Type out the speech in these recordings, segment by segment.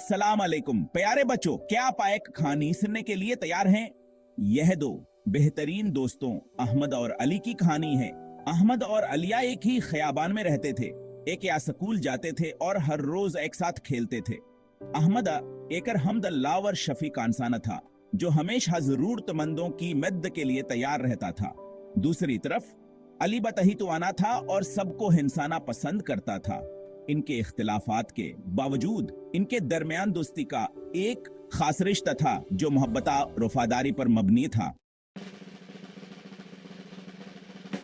अस्सलाम अलैकुम प्यारे बच्चों, क्या आप आए कहानी सुनने के लिए तैयार हैं? यह दो बेहतरीन दोस्तों अहमद और अली की कहानी है। अहमद और अलिया एक ही खयाबान में रहते थे। एक या स्कूल जाते थे और हर रोज एक साथ खेलते थे। अहमद एक हमदल्ला और शफीक इंसान था जो हमेशा जरूरतमंदों की मदद के लिए तैयार रहता था। दूसरी तरफ अली बतही तो आना था और सबको हिंसाना पसंद करता था। इनके इख्तिलाफात के बावजूद इनके दरमियान दोस्ती का एक खास रिश्ता था जो मोहब्बत वफादारी पर मबनी था।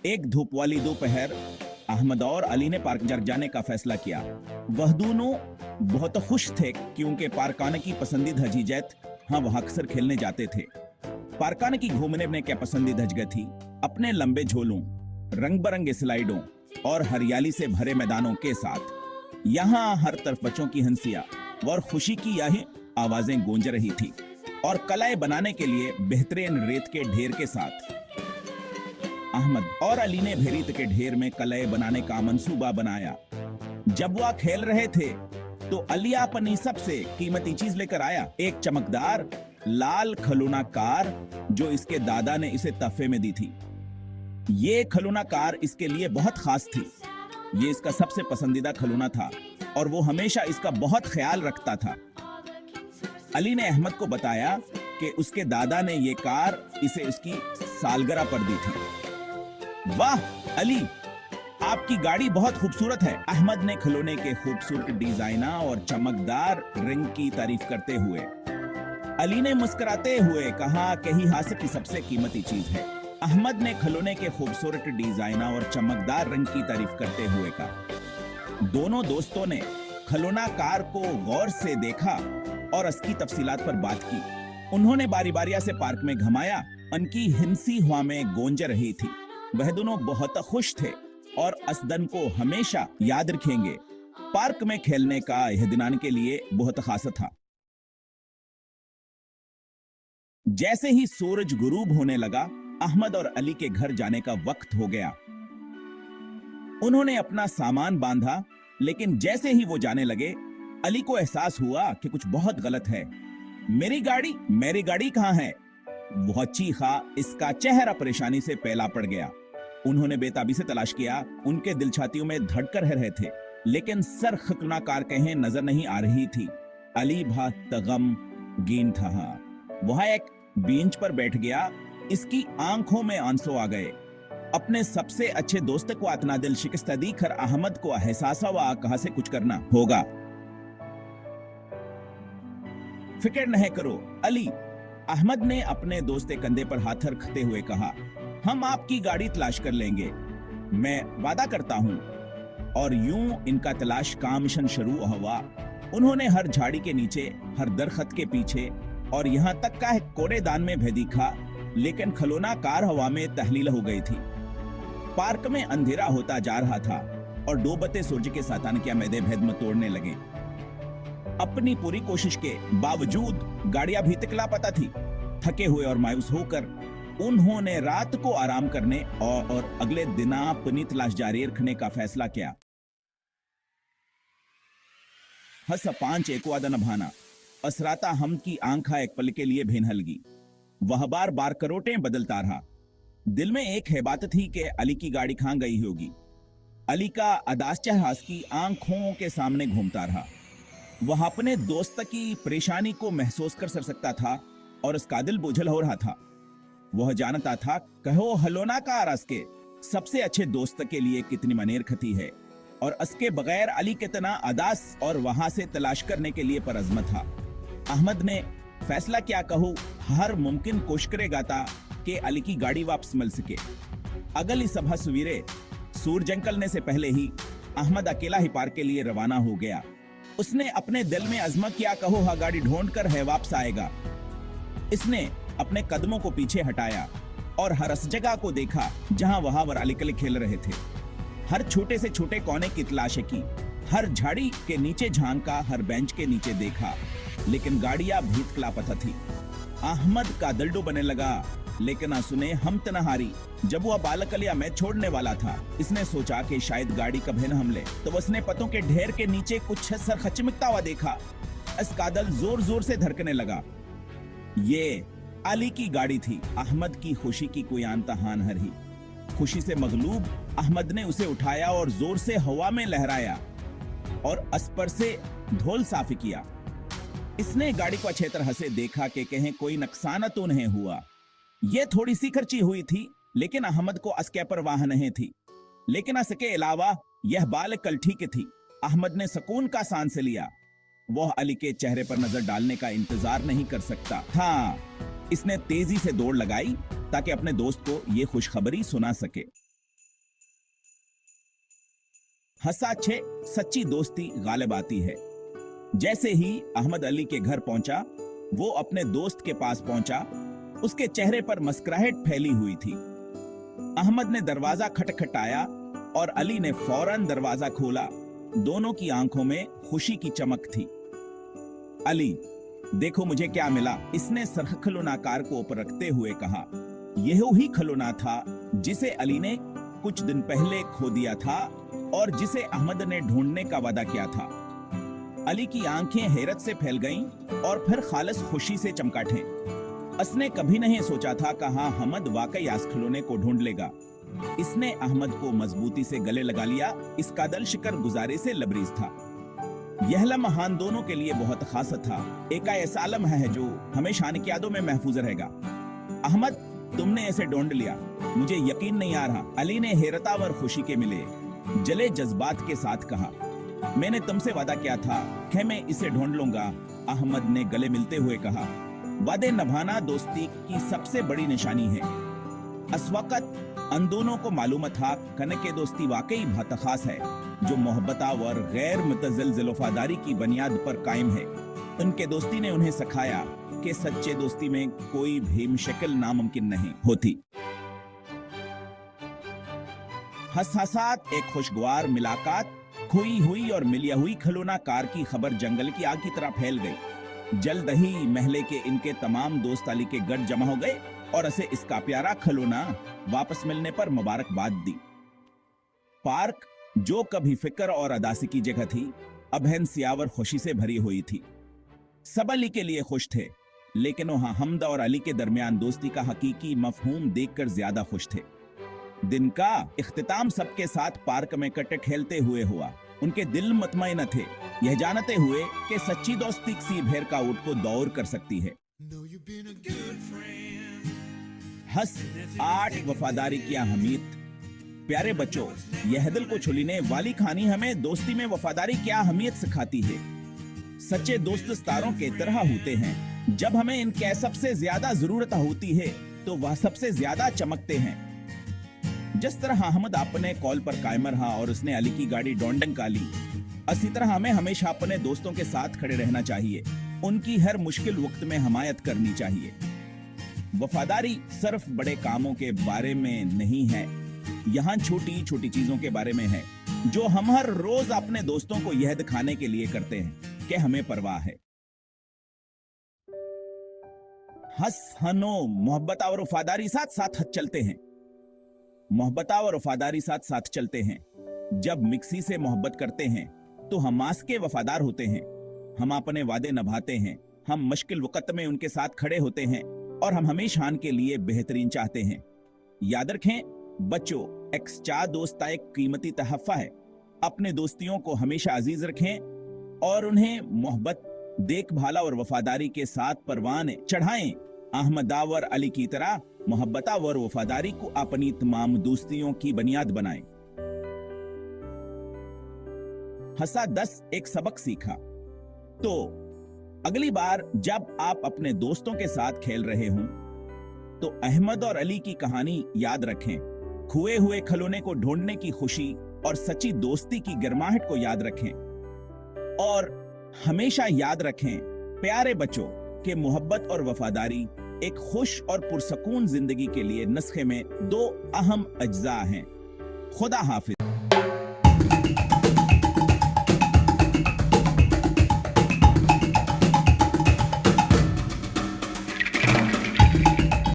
एक धूप वाली दोपहर अहमद और अली ने पार्क जाने का फैसला किया। वह दोनों बहुत खुश थे क्योंकि पार्काने की पसंदीदा चीजें वह अक्सर खेलने जाते थे। पार्काने की घूमने में क्या पसंदीदा जगह थी, अपने लंबे झोलों, रंग बिरंगे स्लाइडों और हरियाली से भरे मैदानों के साथ। यहाँ हर तरफ बच्चों की हंसियां और खुशी की यही आवाजें गूंज रही थी और कलाएं बनाने के लिए बेहतरीन रेत के ढेर के साथ अहमद और अली ने भी रेत के ढेर में कलाएं बनाने का मंसूबा बनाया। जब वह खेल रहे थे तो अली अपनी सबसे कीमती चीज लेकर आया, एक चमकदार लाल खिलौना कार जो इसके दादा ने इसे तोहफे में दी थी। ये खिलौना कार इसके लिए बहुत खास थी। ये इसका सबसे पसंदीदा खिलौना था और वो हमेशा इसका बहुत ख्याल रखता था। अली ने अहमद को बताया कि उसके दादा ने ये कार इसे उसकी सालगिरह पर दी थी। वाह अली, आपकी गाड़ी बहुत खूबसूरत है, अहमद ने खिलौने के खूबसूरत डिजाइन और चमकदार रंग की तारीफ करते हुए। अली ने मुस्कुराते हुए कहा कि ही हासिल की सबसे कीमती चीज है। अहमद ने खिलौने के खूबसूरत डिजाइन और चमकदार रंग की तारीफ करते हुए कहा। दोनों दोस्तों ने खिलौना कार को गौर से देखा और इसकी तफसीलात पर बात की। उन्होंने बारी बारिया से पार्क में घुमाया। उनकी हिंसी हवा में गूंज रही थी। वह दोनों बहुत खुश थे और इस दिन को हमेशा याद रखेंगे। पार्क में खेलने का यह दिन के लिए बहुत खास था। जैसे ही सूरज गुरूब होने लगा, अहमद और अली के घर जाने का वक्त हो गया। उन्होंने अपना सामान बांधा, लेकिन जैसे ही वो जाने लगे, अली को एहसास हुआ कि कुछ बहुत गलत है। मेरी गाड़ी कहाँ है? वह चीखा। इसका चेहरा परेशानी से पैला पड़ गया। उन्होंने बेताबी से तलाश किया। उनके दिल छातियों में धड़क रहे थे, लेकिन सर खिलौना कार कहीं नजर नहीं आ रही थी। अली बहुत गमगीन था। वह एक बेंच पर बैठ गया। इसकी आंखों में आंसू आ गए। अपने सबसे अच्छे दोस्त को इतना दिल शिकस्त देखकर अहमद को एहसास हुआ कहां से कुछ करना होगा। फिक्र नहीं करो अली, अहमद ने अपने दोस्त के कंधे पर हाथ रखते हुए कहा। हम आपकी गाड़ी तलाश कर लेंगे, मैं वादा करता हूं। और यूं इनका तलाश का मिशन शुरू हुआ। उन्होंने हर झाड़ी के नीचे, हर दरख्त के पीछे और यहां तक का कूड़ेदान में भी देखा, लेकिन खिलौना कार हवा में तहलील हो गई थी। पार्क में अंधेरा होता जा रहा था और डूबते सूरज के सातानिया मैदे भेद में तोड़ने लगे। अपनी पूरी कोशिश के बावजूद गाड़ियां भी तक लापता थी। थके हुए और मायूस होकर उन्होंने रात को आराम करने और अगले दिन अपनी तलाश जारी रखने का फैसला किया। हस पांच एक वादा नभाना असराता हम की आंखा एक पल के लिए भेन हलगी। वह बार बार करोटें बदलता रहा। दिल में एक है बात थी कि अली की गाड़ी कहां गई होगी। अली का अदास चेहरा की आंखों के सामने घूमता रहा। वह अपने दोस्त की परेशानी को महसूस कर सकता था और उसका दिल बोझल हो रहा था। वह जानता था कहो हलोना का रस के सबसे अच्छे दोस्त के लिए कितनी मनेर खती है और इसके बगैर अली कितना अदास और वहां से तलाश करने के लिए परअज़्म था। अहमद ने फैसला क्या कहूं, हर मुमकिन कोशिश करेगा था कि अली की गाड़ी वापस मिल सके। अगली सभा सवेरे सूरज निकलने से पहले ही अहमद अकेला ही पार्क के लिए रवाना हो गया। उसने अपने दिल में अज़्म किया कहो हा गाड़ी ढूंढ कर है वापस आएगा। इसने अपने कदमों को पीछे हटाया और हर उस जगह को देखा जहां वहां वर अली कले खेल रहे थे। हर छोटे से छोटे कोने की तलाश की, हर झाड़ी के नीचे झांका, हर बेंच के नीचे देखा, लेकिन गाड़ियां भीत लापता थी। अहमद का दिल डूबने लगा, लेकिन सुने हम तनहारी। जब वह बालक अलिया में छोड़ने वाला था, इसने सोचा कि शायद गाड़ी कभी न हमले। तो उसने पतों के ढेर के नीचे कुछ सर खचमकता हुआ देखा। अस्कादल जोर जोर से धड़कने लगा। ये अली की गाड़ी थी। अहमद की खुशी की कोई आंतहान हरही। खुशी से मगलूब अहमद ने उसे उठाया और जोर से हवा में लहराया और अस्पर से धूल साफ किया। इसने गाड़ी को अच्छे तरह से देखा कि कहीं कोई नुकसान तो नहीं हुआ। यह थोड़ी सी खर्ची हुई थी, लेकिन अहमद को असके परवाह नहीं थी। लेकिन असके अलावा यह बाल कल ठीक थी। अहमद ने सुकून का सांस लिया। वह अली के चेहरे पर नजर डालने का इंतजार नहीं कर सकता था। इसने तेजी से दौड़ लगाई ताकि अपने दोस्त को यह खुशखबरी सुना सके। हंसा छे सच्ची दोस्ती गालिब आती है। जैसे ही अहमद अली के घर पहुंचा, वो अपने दोस्त के पास पहुंचा। उसके चेहरे पर मुस्कुराहट फैली हुई थी। अहमद ने दरवाजा खटखटाया और अली ने फौरन दरवाजा खोला। दोनों की आंखों में खुशी की चमक थी। अली, देखो मुझे क्या मिला, इसने सरख खिलौना कार को ऊपर रखते हुए कहा। यह ही खिलौना था जिसे अली ने कुछ दिन पहले खो दिया था और जिसे अहमद ने ढूंढने का वादा किया था। अली की आंखें हैरत से फैल गईं और फिर खालिस खुशी से चमकाठे। उसने कभी नहीं सोचा था कि हाँ, अहमद वाकई इस खिलौने को ढूंढ लेगा। इसने अहमद को मजबूती से गले लगा लिया। इसका दिल शिकर गुजारे से लबरेज था। यह लम्हा हम दोनों के लिए बहुत खास था। एक ऐसा लम्हा है जो हमेशा की यादों में महफूज रहेगा। अहमद, तुमने ऐसे ढूंढ लिया, मुझे यकीन नहीं आ रहा। अली ने हैरतावर खुशी के मिले जले जज्बात के साथ कहा। मैंने तुमसे वादा किया था कि मैं इसे ढूंढ लूंगा। अहमद ने गले मिलते हुए कहा। वादे निभाना दोस्ती की सबसे बड़ी निशानी है। इस वक्त उन दोनों को मालूम था कि के दोस्ती वाकई बहुत खास है, जो मोहब्बत और गैर मुतज़लज़ल वफादारी की बुनियाद पर कायम है। उनके दोस्ती ने उन्हें सिखाया कि सच्चे दोस्ती में कोई भी मुश्किल नामुमकिन नहीं होती। हसासात एक खुशगवार मुलाकात, खोई हुई और मिलिया हुई खिलौना कार की खबर जंगल की आग की तरह फैल गई। जल्द ही महले के इनके तमाम दोस्त अली के गढ़ जमा हो गए और उसे इसका प्यारा खिलौना वापस मिलने पर मुबारकबाद दी। पार्क, जो कभी फिक्र और अदासी की जगह थी, अब हंसियावर खुशी से भरी हुई थी। सब अली के लिए खुश थे, लेकिन वहां हमद और अली के दरमियान दोस्ती का हकीकी मफहूम देखकर ज्यादा खुश थे। दिन का इख्तिताम सबके साथ पार्क में कटे खेलते हुए हुआ। उनके दिल मुतमईन थे, यह जानते हुए कि सच्ची दोस्ती किसी भेड़ का ऊंट को दौड़ कर सकती है। हस 8 वफादारी की अहमियत। प्यारे बच्चों, यह दिल को छुलीने वाली कहानी हमें दोस्ती में वफादारी की अहमियत सिखाती है। सच्चे दोस्त सितारों के तरह होते हैं। जब हमें इनके सबसे ज्यादा जरूरत होती है तो वह सबसे ज्यादा चमकते हैं। जिस तरह अहमद अपने कॉल पर कायम रहा और उसने अली की गाड़ी ढूंढ का ली, इसी तरह हमें हमेशा अपने दोस्तों के साथ खड़े रहना चाहिए। उनकी हर मुश्किल वक्त में हमायत करनी चाहिए। वफादारी सिर्फ बड़े कामों के बारे में नहीं है, यहाँ छोटी छोटी चीजों के बारे में है, जो हम हर रोज अपने दोस्तों को यह दिखाने के लिए करते हैं कि हमें परवाह है। हंस हनो मोहब्बत और वफादारी साथ साथ चलते हैं। मोहब्बत और वफादारी साथ साथ चलते हैं। जब मिक्सी से मोहब्बत करते हैं तो हम मास के वफादार होते हैं। हम अपने वादे निभाते हैं। हम मुश्किल वक्त में उनके साथ खड़े होते हैं और हम हमेशा के लिए बेहतरीन चाहते हैं। याद रखें बच्चों, एक सच्चा दोस्त एक कीमती तहफा है। अपने दोस्तियों को हमेशा अजीज रखें और उन्हें मोहब्बत, देखभाल और वफादारी के साथ परवान चढ़ाएं। अहमद और अली की तरह मोहब्बत और वफादारी को अपनी तमाम दोस्तियों की बुनियाद बनाएं। हंसा 10 एक सबक सीखा। तो अगली बार जब आप अपने दोस्तों के साथ खेल रहे हों तो अहमद और अली की कहानी याद रखें। खोए हुए खिलौने को ढूंढने की खुशी और सच्ची दोस्ती की गर्माहट को याद रखें। और हमेशा याद रखें प्यारे बच्चों कि मोहब्बत और वफादारी एक खुश और पुरसकून जिंदगी के लिए नुस्खे में 2 अहम अज्जा हैं। खुदा हाफिज।